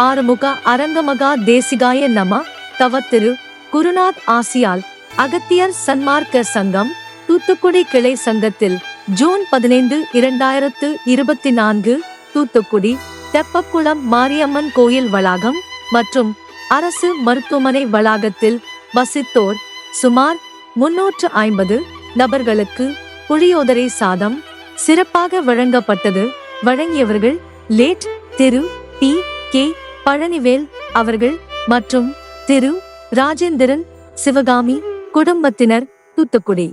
ஆறுமுக அரங்கமகா தேசிகாய நம. தவ திரு குருநாத் ஆசியால் அகத்தியர் சன்மார்க்க சங்கம் தூத்துக்குடி கிளை சங்கத்தில் ஜூன் 15, 2024 தூத்துக்குடி தெப்பக்குளம் மாரியம்மன் கோயில் வளாகம் மற்றும் அரசு மருத்துவமனை வளாகத்தில் வசித்தோர் சுமார் 350 நபர்களுக்கு புளியோதரை சாதம் சிறப்பாக வழங்கப்பட்டது. வழங்கியவர்கள் லேட் திரு டி கே பழனிவேல் அவர்கள் மற்றும் திரு ராஜேந்திரன் சிவகாமி குடும்பத்தினர், தூத்துக்குடி.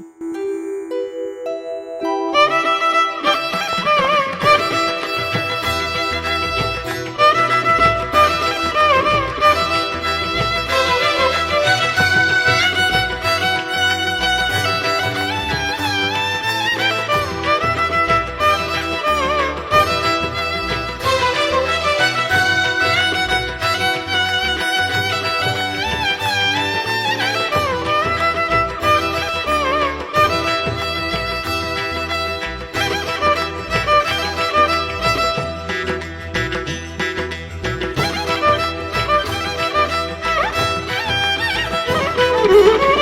Thank you.